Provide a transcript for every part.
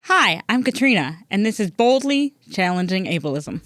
Hi, I'm Katrina, and this is Boldly Challenging Ableism.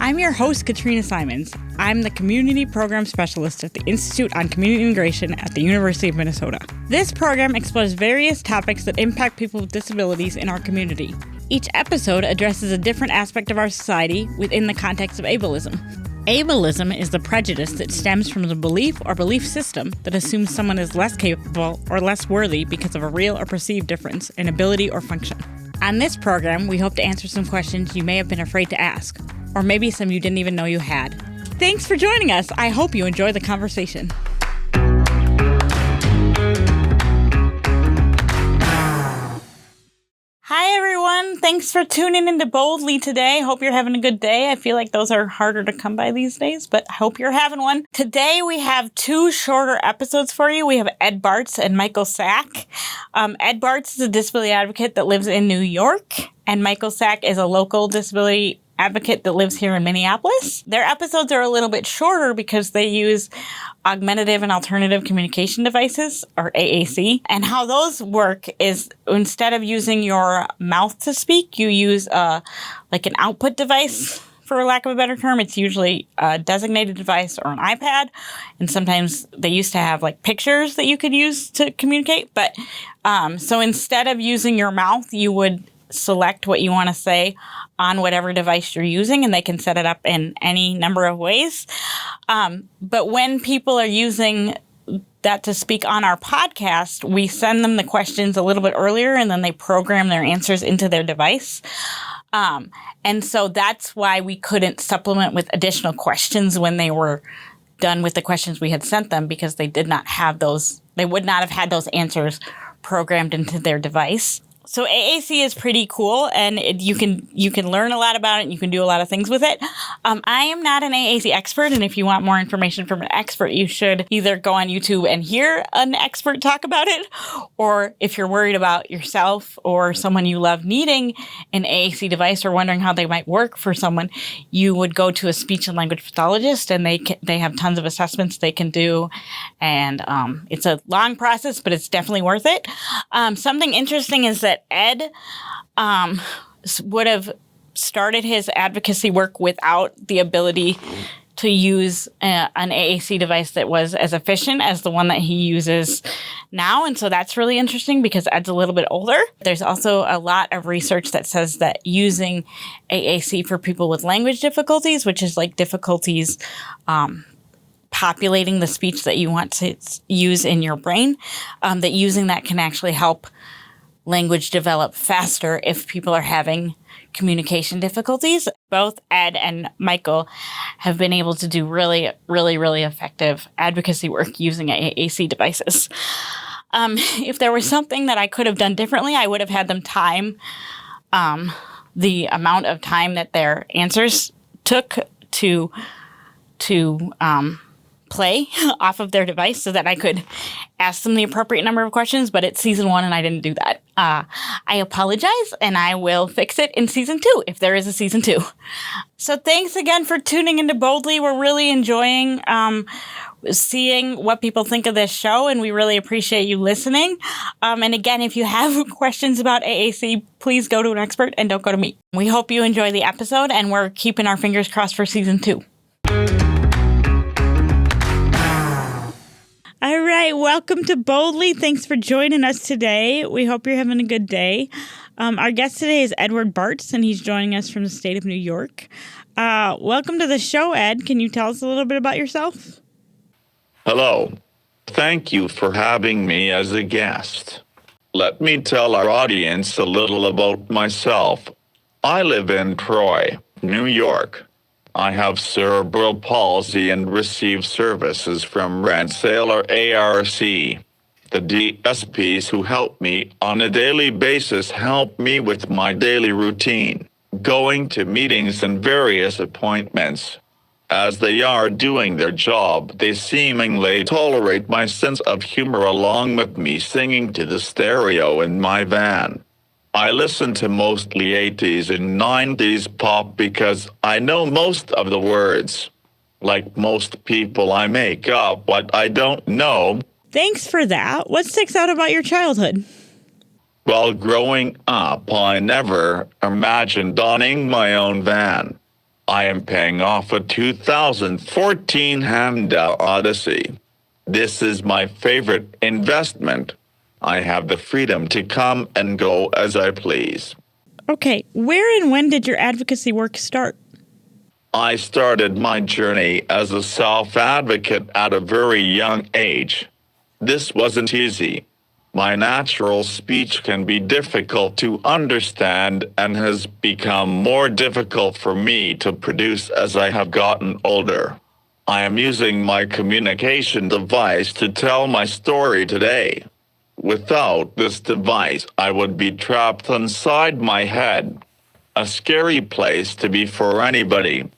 I'm your host, Katrina Simons. I'm the Community Program Specialist at the Institute on Community Integration at the University of Minnesota. This program explores various topics that impact people with disabilities in our community. Each episode addresses a different aspect of our society within the context of ableism. Ableism is the prejudice that stems from the belief or belief system that assumes someone is less capable or less worthy because of a real or perceived difference in ability or function. On this program, we hope to answer some questions you may have been afraid to ask, or maybe some you didn't even know you had. Thanks for joining us. I hope you enjoy the conversation. Hi, everyone. Thanks for tuning into Boldly today. Hope you're having a good day. I feel like those are harder to come by these days, but I hope you're having one. Today, we have two shorter episodes for you. We have Ed Bartz and Michael Sack. Ed Bartz is a disability advocate that lives in New York, and Michael Sack is a local disability advocate that lives here in Minneapolis. Their episodes are a little bit shorter because they use augmentative and alternative communication devices, or AAC. And how those work is instead of using your mouth to speak, you use like an output device, for lack of a better term. It's usually a designated device or an iPad. And sometimes they used to have like pictures that you could use to communicate. But so instead of using your mouth, you would select what you want to say on whatever device you're using, and they can set it up in any number of ways. But when people are using that to speak on our podcast, we send them the questions a little bit earlier, and then they program their answers into their device. And so that's why we couldn't supplement with additional questions when they were done with the questions we had sent them, because they did not have those, they would not have had those answers programmed into their device. So AAC is pretty cool, and you can learn a lot about it, and you can do a lot of things with it. I am not an AAC expert, and if you want more information from an expert, you should either go on YouTube and hear an expert talk about it, or if you're worried about yourself or someone you love needing an AAC device or wondering how they might work for someone, you would go to a speech and language pathologist, and they have tons of assessments they can do, and it's a long process, but it's definitely worth it. Something interesting is that Ed would have started his advocacy work without the ability to use an AAC device that was as efficient as the one that he uses now. And so that's really interesting because Ed's a little bit older. There's also a lot of research that says that using AAC for people with language difficulties, which is like difficulties populating the speech that you want to use in your brain, that using that can actually help language develop faster if people are having communication difficulties. Both Ed and Michael have been able to do really, really, really effective advocacy work using AAC devices. If there was something that I could have done differently, I would have had them time the amount of time that their answers took to play off of their device so that I could ask them the appropriate number of questions, but it's season 1 and I didn't do that. I apologize, and I will fix it in season 2 if there is a season 2. So thanks again for tuning into Boldly. We're really enjoying seeing what people think of this show, and we really appreciate you listening. And again, if you have questions about AAC, please go to an expert and don't go to me. We hope you enjoy the episode, and we're keeping our fingers crossed for season 2. All right, welcome to Boldly. Thanks for joining us today. We hope you're having a good day. Our guest today is Ed Bartz, and he's joining us from the state of New York. Welcome to the show, Ed. Can you tell us a little bit about yourself? Hello. Thank you for having me as a guest. Let me tell our audience a little about myself. I live in Troy, New York. I have cerebral palsy and receive services from Red Sailor ARC. The DSPs who help me on a daily basis help me with my daily routine, going to meetings and various appointments. As they are doing their job, they seemingly tolerate my sense of humor along with me singing to the stereo in my van. I listen to mostly 80s and 90s pop because I know most of the words. Like most people, I make up what I don't know. Thanks for that. What sticks out about your childhood? Well, growing up, I never imagined owning my own van. I am paying off a 2014 Honda Odyssey. This is my favorite investment. I have the freedom to come and go as I please. Okay, where and when did your advocacy work start? I started my journey as a self-advocate at a very young age. This wasn't easy. My natural speech can be difficult to understand and has become more difficult for me to produce as I have gotten older. I am using my communication device to tell my story today. Without this device, I would be trapped inside my head. A scary place to be for anybody.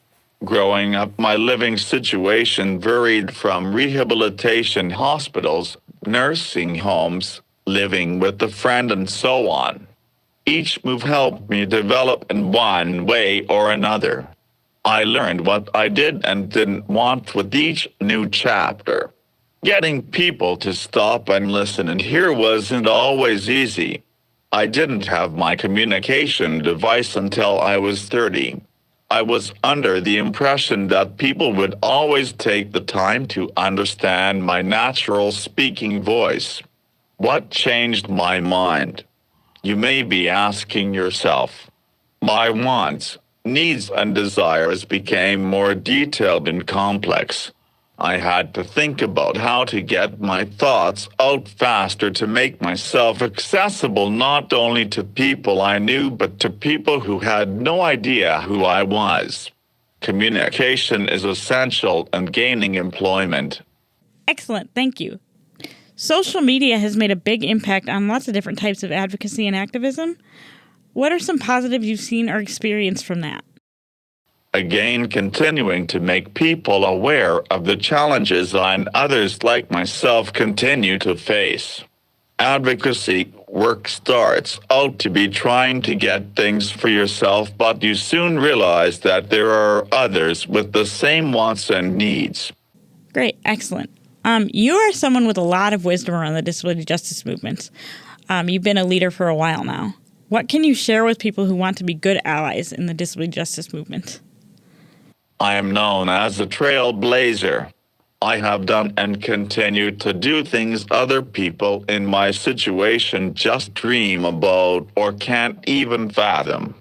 Growing up, my living situation varied from rehabilitation hospitals, nursing homes, living with a friend, and so on. Each move helped me develop in one way or another. I learned what I did and didn't want with each new chapter. Getting people to stop and listen and hear wasn't always easy. I didn't have my communication device until I was 30. I was under the impression that people would always take the time to understand my natural speaking voice. What changed my mind? You may be asking yourself. My wants, needs, and desires became more detailed and complex. I had to think about how to get my thoughts out faster to make myself accessible not only to people I knew but to people who had no idea who I was. Communication is essential in gaining employment. Excellent, thank you. Social media has made a big impact on lots of different types of advocacy and activism. What are some positives you've seen or experienced from that? Again, continuing to make people aware of the challenges I and others like myself continue to face. Advocacy work starts out to be trying to get things for yourself, but you soon realize that there are others with the same wants and needs. Great, excellent. You are someone with a lot of wisdom around the disability justice movement. You've been a leader for a while now. What can you share with people who want to be good allies in the disability justice movement? I am known as a trailblazer. I have done and continue to do things other people in my situation just dream about or can't even fathom.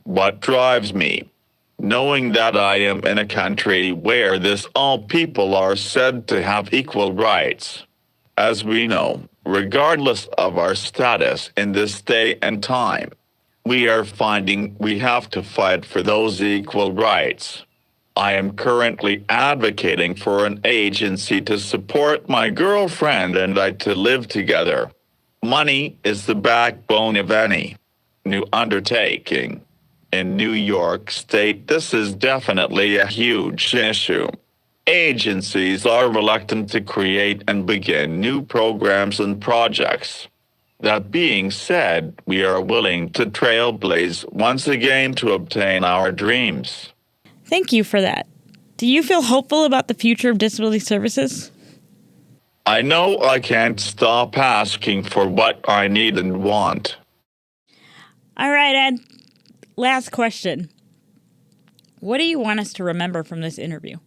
What drives me? Knowing that I am in a country where all people are said to have equal rights. As we know, regardless of our status in this day and time, we are finding we have to fight for those equal rights. I am currently advocating for an agency to support my girlfriend and I to live together. Money is the backbone of any new undertaking. In New York State, this is definitely a huge issue. Agencies are reluctant to create and begin new programs and projects. That being said, we are willing to trailblaze once again to obtain our dreams. Thank you for that. Do you feel hopeful about the future of disability services? I know I can't stop asking for what I need and want. All right, Ed. Last question. What do you want us to remember from this interview?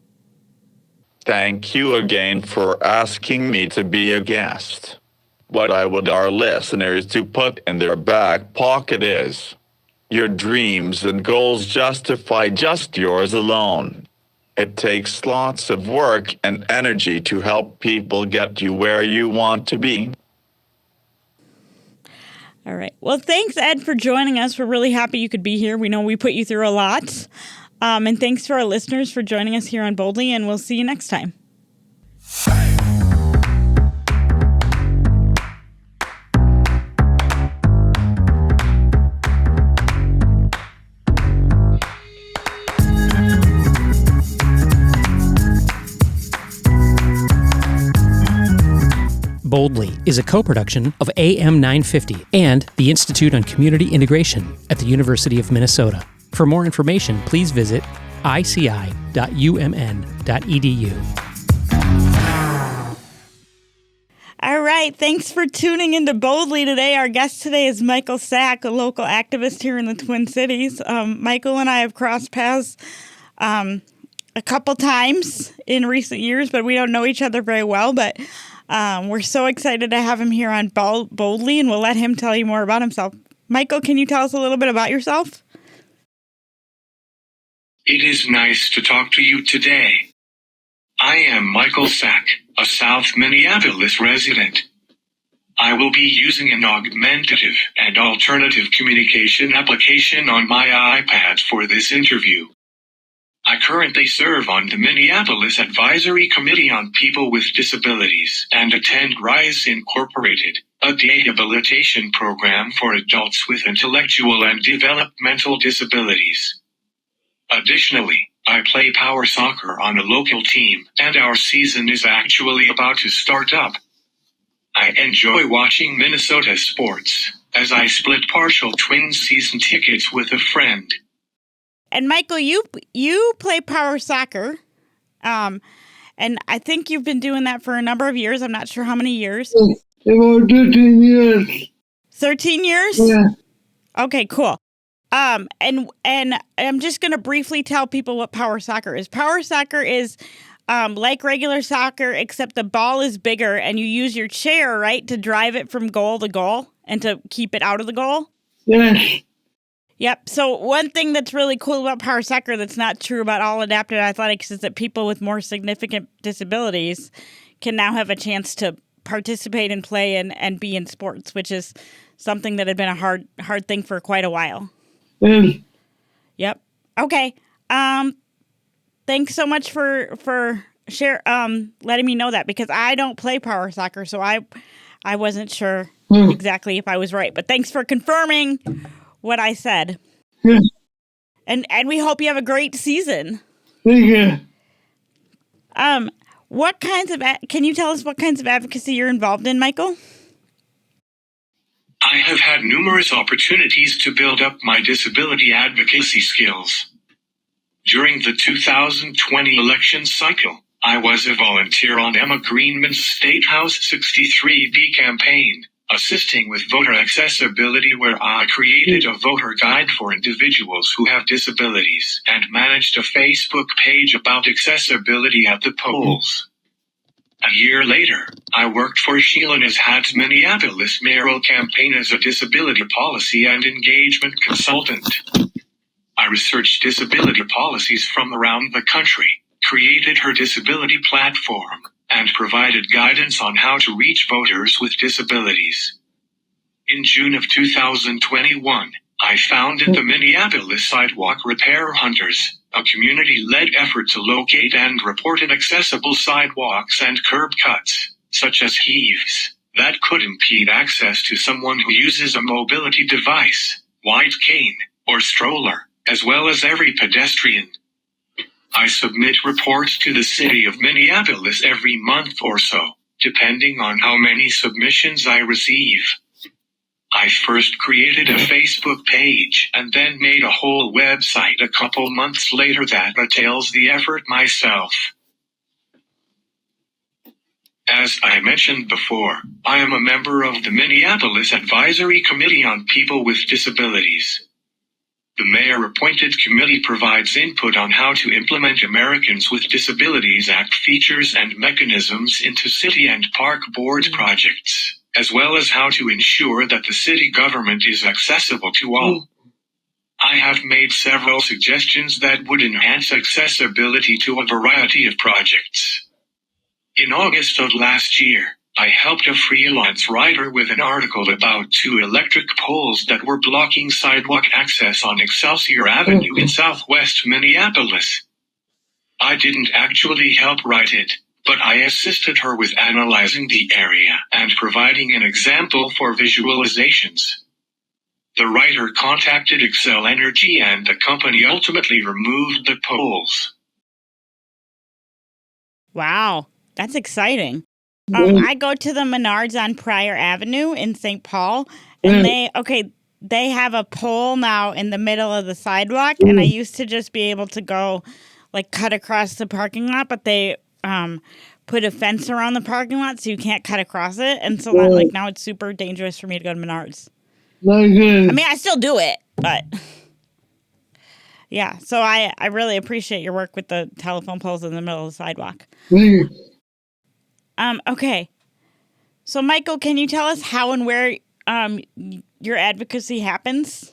Thank you again for asking me to be a guest. What I would our listeners to put in their back pocket is, your dreams and goals justify just yours alone. It takes lots of work and energy to help people get you where you want to be. All right. Well, thanks, Ed, for joining us. We're really happy you could be here. We know we put you through a lot. And thanks to our listeners for joining us here on Boldly, and we'll see you next time. Boldly is a co-production of AM 950 and the Institute on Community Integration at the University of Minnesota. For more information, please visit ici.umn.edu. All right. Thanks for tuning into Boldly today. Our guest today is Michael Sack, a local activist here in the Twin Cities. Michael and I have crossed paths a couple times in recent years, but we don't know each other very well. But we're so excited to have him here on Boldly, and we'll let him tell you more about himself. Michael, can you tell us a little bit about yourself? It is nice to talk to you today. I am Michael Sack, a South Minneapolis resident. I will be using an augmentative and alternative communication application on my iPad for this interview. I currently serve on the Minneapolis Advisory Committee on People with Disabilities and attend RISE Incorporated, a rehabilitation program for adults with intellectual and developmental disabilities. Additionally, I play power soccer on a local team, and our season is actually about to start up. I enjoy watching Minnesota sports, as I split partial Twins season tickets with a friend. And Michael, you play power soccer, and I think you've been doing that for a number of years. I'm not sure how many years. About 13 years. 13 years? Yeah. Okay, cool. And I'm just going to briefly tell people what power soccer is. Power soccer is like regular soccer, except the ball is bigger and you use your chair, right, to drive it from goal to goal and to keep it out of the goal. Yes. Yep. So one thing that's really cool about power soccer that's not true about all adaptive athletics is that people with more significant disabilities can now have a chance to participate and play and be in sports, which is something that had been a hard thing for quite a while. Yes. Yep. Okay. Thanks so much for letting me know that, because I don't play power soccer, so I wasn't sure exactly if I was right. But thanks for confirming what I said. Yes. And we hope you have a great season. Thank you. Can you tell us what kinds of advocacy you're involved in, Michael? I have had numerous opportunities to build up my disability advocacy skills. During the 2020 election cycle, I was a volunteer on Emma Greenman's State House 63B campaign, assisting with voter accessibility, where I created a voter guide for individuals who have disabilities and managed a Facebook page about accessibility at the polls. A year later, I worked for Sheila Nizhat's Minneapolis mayoral campaign as a disability policy and engagement consultant. I researched disability policies from around the country, created her disability platform, and provided guidance on how to reach voters with disabilities. In June of 2021, I founded the Minneapolis Sidewalk Repair Hunters, a community-led effort to locate and report inaccessible sidewalks and curb cuts, such as heaves, that could impede access to someone who uses a mobility device, wide cane, or stroller, as well as every pedestrian. I submit reports to the city of Minneapolis every month or so, depending on how many submissions I receive. I first created a Facebook page and then made a whole website a couple months later that details the effort myself. As I mentioned before, I am a member of the Minneapolis Advisory Committee on People with Disabilities. The mayor-appointed committee provides input on how to implement Americans with Disabilities Act features and mechanisms into city and park board projects, as well as how to ensure that the city government is accessible to all. I have made several suggestions that would enhance accessibility to a variety of projects. In August of last year, I helped a freelance writer with an article about 2 electric poles that were blocking sidewalk access on Excelsior Avenue in southwest Minneapolis. I didn't actually help write it, but I assisted her with analyzing the area and providing an example for visualizations. The writer contacted Xcel Energy and the company ultimately removed the poles. Wow, that's exciting. I go to the Menards on Pryor Avenue in St. Paul, and they have a pole now in the middle of the sidewalk, and I used to just be able to go, cut across the parking lot, but they put a fence around the parking lot so you can't cut across it. And so that, like, now it's super dangerous for me to go to Menards. Not good. I mean, I still do it, but yeah. So I really appreciate your work with the telephone poles in the middle of the sidewalk. Thank you. Okay. So, Michael, can you tell us how and where your advocacy happens?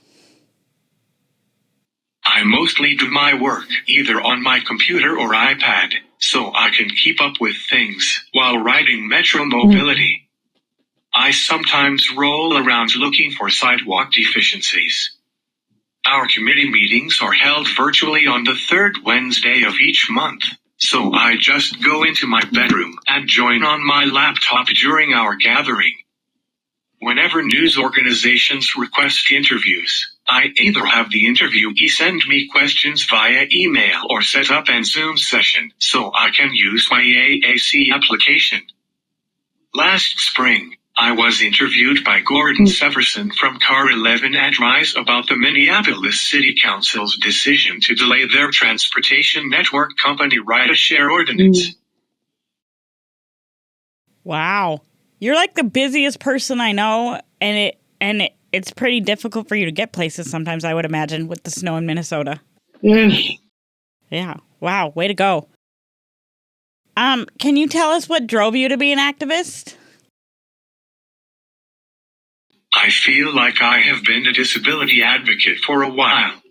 I mostly do my work either on my computer or iPad, so I can keep up with things while riding Metro Mobility. I sometimes roll around looking for sidewalk deficiencies. Our committee meetings are held virtually on the third Wednesday of each month, so I just go into my bedroom and join on my laptop during our gathering. Whenever news organizations request interviews, I either have the interviewee send me questions via email or set up a Zoom session so I can use my AAC application. Last spring, I was interviewed by Gordon Severson from Car 11 at Rise about the Minneapolis City Council's decision to delay their transportation network company ride-share ordinance. Wow. You're like the busiest person I know, and it's pretty difficult for you to get places sometimes, I would imagine, with the snow in Minnesota. Yes. Yeah. Wow. Way to go. Can you tell us what drove you to be an activist? I feel like I have been a disability advocate for a while.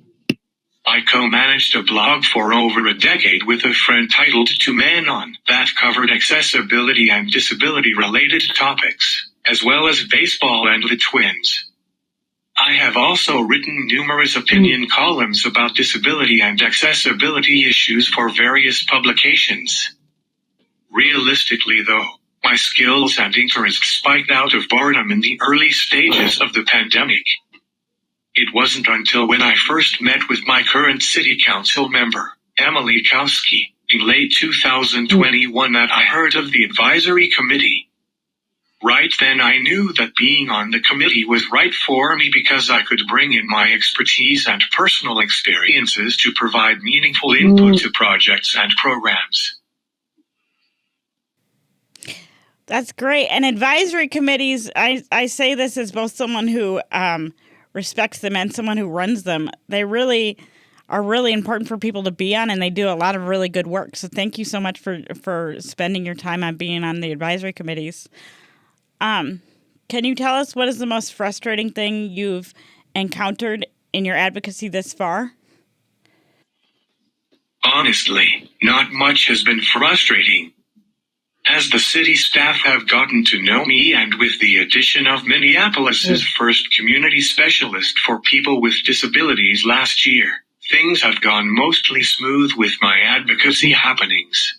I co-managed a blog for over a decade with a friend titled Two Men On that covered accessibility and disability-related topics, as well as baseball and the Twins. I have also written numerous opinion columns about disability and accessibility issues for various publications. Realistically, though, my skills and interests spiked out of boredom in the early stages of the pandemic. It wasn't until when I first met with my current city council member, Emily Kowski, in late 2021 that I heard of the advisory committee. Right then I knew that being on the committee was right for me because I could bring in my expertise and personal experiences to provide meaningful input to projects and programs. That's great. And advisory committees, I say this as both someone who respects them and someone who runs them. They really are really important for people to be on, and they do a lot of really good work. So thank you so much for spending your time on being on the advisory committees. Can you tell us what is the most frustrating thing you've encountered in your advocacy this far? Honestly, not much has been frustrating. As the city staff have gotten to know me and with the addition of Minneapolis's first community specialist for people with disabilities last year, things have gone mostly smooth with my advocacy happenings.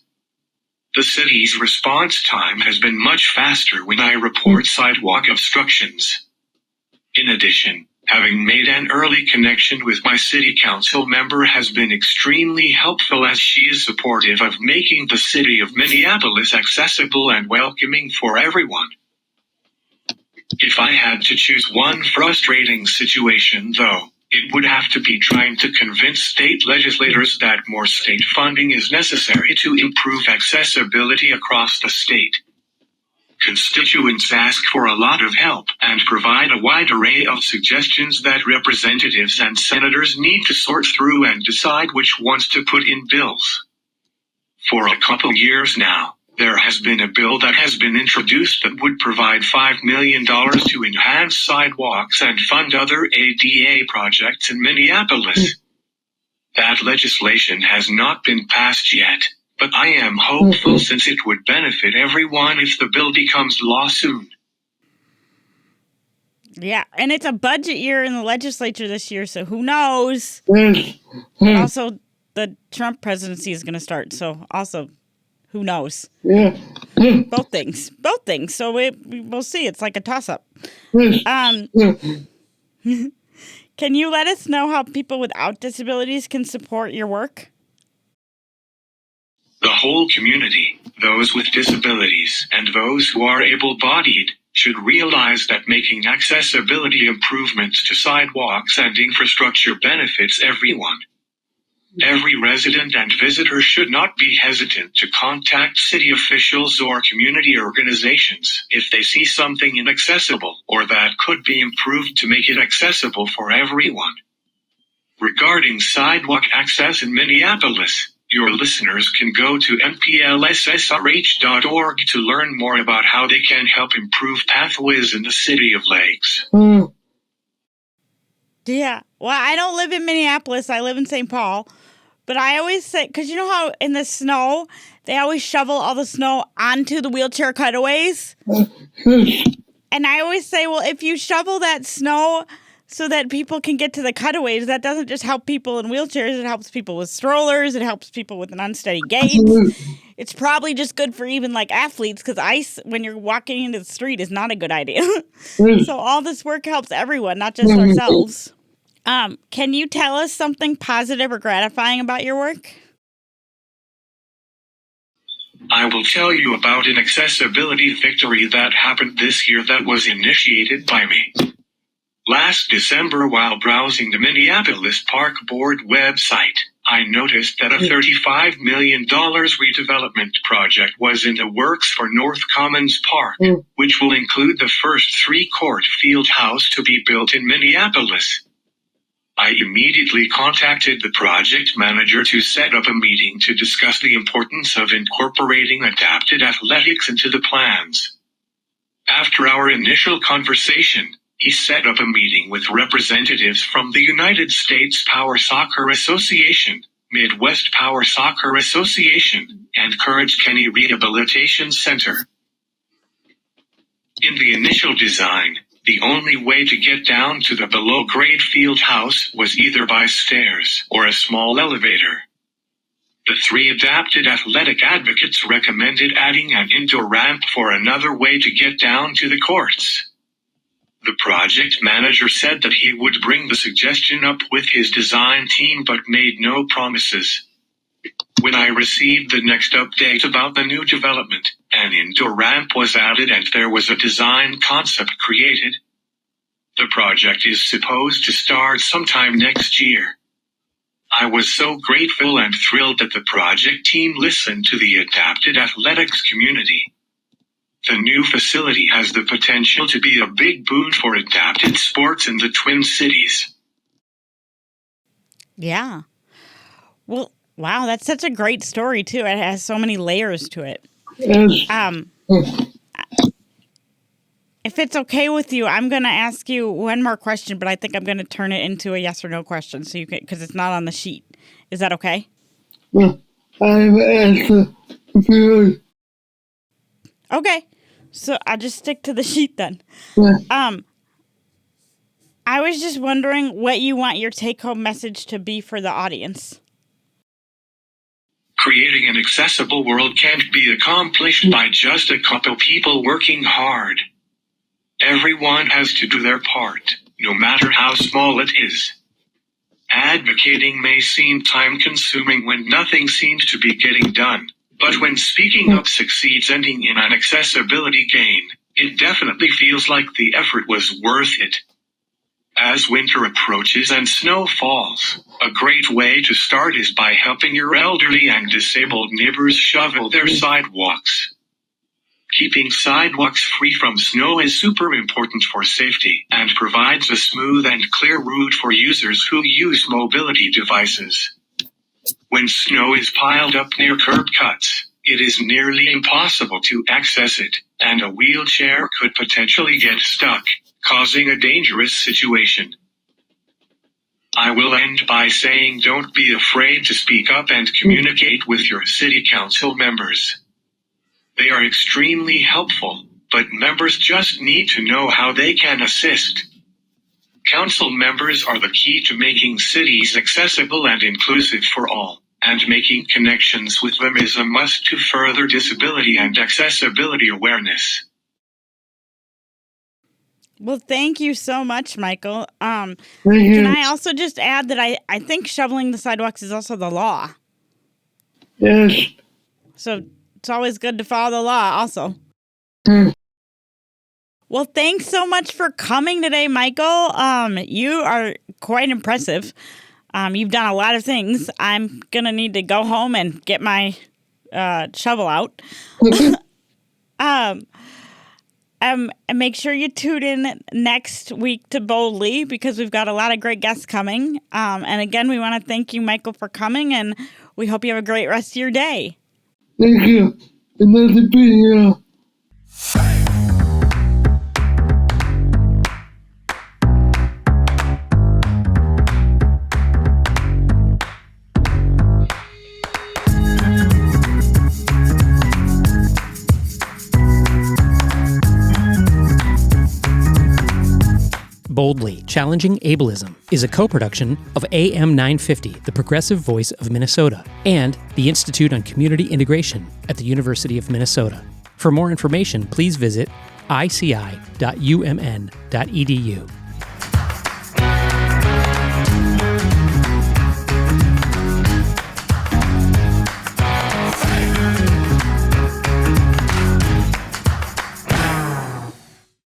The city's response time has been much faster when I report sidewalk obstructions. In addition, having made an early connection with my city council member has been extremely helpful as she is supportive of making the city of Minneapolis accessible and welcoming for everyone. If I had to choose one frustrating situation, though, it would have to be trying to convince state legislators that more state funding is necessary to improve accessibility across the state. Constituents ask for a lot of help and provide a wide array of suggestions that representatives and senators need to sort through and decide which ones to put in bills. For a couple years now, there has been a bill that has been introduced that would provide $5 million to enhance sidewalks and fund other ADA projects in Minneapolis. That legislation has not been passed yet, but I am hopeful since it would benefit everyone if the bill becomes law soon. Yeah, and it's a budget year in the legislature this year, so who knows? Yes. And also, the Trump presidency is going to start, so also, who knows? Yeah. Both things. So we'll see. It's like a toss-up. Can you let us know how people without disabilities can support your work? The whole community, those with disabilities and those who are able-bodied, should realize that making accessibility improvements to sidewalks and infrastructure benefits everyone. Every resident and visitor should not be hesitant to contact city officials or community organizations if they see something inaccessible or that could be improved to make it accessible for everyone. Regarding sidewalk access in Minneapolis, your listeners can go to nplssrh.org to learn more about how they can help improve pathways in the City of Lakes. Yeah. Well, I don't live in Minneapolis. I live in St. Paul. But I always say, because you know how in the snow, they always shovel all the snow onto the wheelchair cutaways? And I always say, well, if you shovel that snow so that people can get to the cutaways, that doesn't just help people in wheelchairs. It helps people with strollers. It helps people with an unsteady gait. It's probably just good for even like athletes because ice, when you're walking into the street, is not a good idea. So all this work helps everyone, not just ourselves. Can you tell us something positive or gratifying about your work? I will tell you about an accessibility victory that happened this year that was initiated by me. Last December, while browsing the Minneapolis Park Board website, I noticed that a $35 million redevelopment project was in the works for North Commons Park, which will include the first 3-court field house to be built in Minneapolis. I immediately contacted the project manager to set up a meeting to discuss the importance of incorporating adapted athletics into the plans. After our initial conversation, he set up a meeting with representatives from the United States Power Soccer Association, Midwest Power Soccer Association, and Courage Kenny Rehabilitation Center. In the initial design, the only way to get down to the below-grade field house was either by stairs or a small elevator. The 3 adapted athletic advocates recommended adding an indoor ramp for another way to get down to the courts. The project manager said that he would bring the suggestion up with his design team but made no promises. When I received the next update about the new development, an indoor ramp was added and there was a design concept created. The project is supposed to start sometime next year. I was so grateful and thrilled that the project team listened to the adapted athletics community. The new facility has the potential to be a big boon for adapted sports in the Twin Cities. Yeah. Well, wow, that's such a great story, too. It has so many layers to it. If it's okay with you, I'm going to ask you one more question, but I think I'm going to turn it into a yes or no question so you can, because it's not on the sheet. Is that okay? I've asked a few. Okay. So I'll just stick to the sheet then. I was just wondering what you want your take-home message to be for the audience. Creating an accessible world can't be accomplished by just a couple people working hard. Everyone has to do their part, no matter how small it is. Advocating may seem time-consuming when nothing seems to be getting done, but when speaking up succeeds ending in an accessibility gain, it definitely feels like the effort was worth it. As winter approaches and snow falls, a great way to start is by helping your elderly and disabled neighbors shovel their sidewalks. Keeping sidewalks free from snow is super important for safety and provides a smooth and clear route for users who use mobility devices. When snow is piled up near curb cuts, it is nearly impossible to access it, and a wheelchair could potentially get stuck, causing a dangerous situation. I will end by saying don't be afraid to speak up and communicate with your city council members. They are extremely helpful, but members just need to know how they can assist. Council members are the key to making cities accessible and inclusive for all, and making connections with them is a must to further disability and accessibility awareness. Well, thank you so much, Michael. Thank Can you. I also just add that I think shoveling the sidewalks is also the law. Yes. So it's always good to follow the law also. Well, thanks so much for coming today, Michael. You are quite impressive. You've done a lot of things. I'm going to need to go home and get my shovel out. And make sure you tune in next week to Boldly because we've got a lot of great guests coming. And again, we want to thank you, Michael, for coming, and we hope you have a great rest of your day. Thank you. And nice to be here. Boldly Challenging Ableism is a co-production of AM 950, the progressive voice of Minnesota, and the Institute on Community Integration at the University of Minnesota. For more information, please visit ici.umn.edu.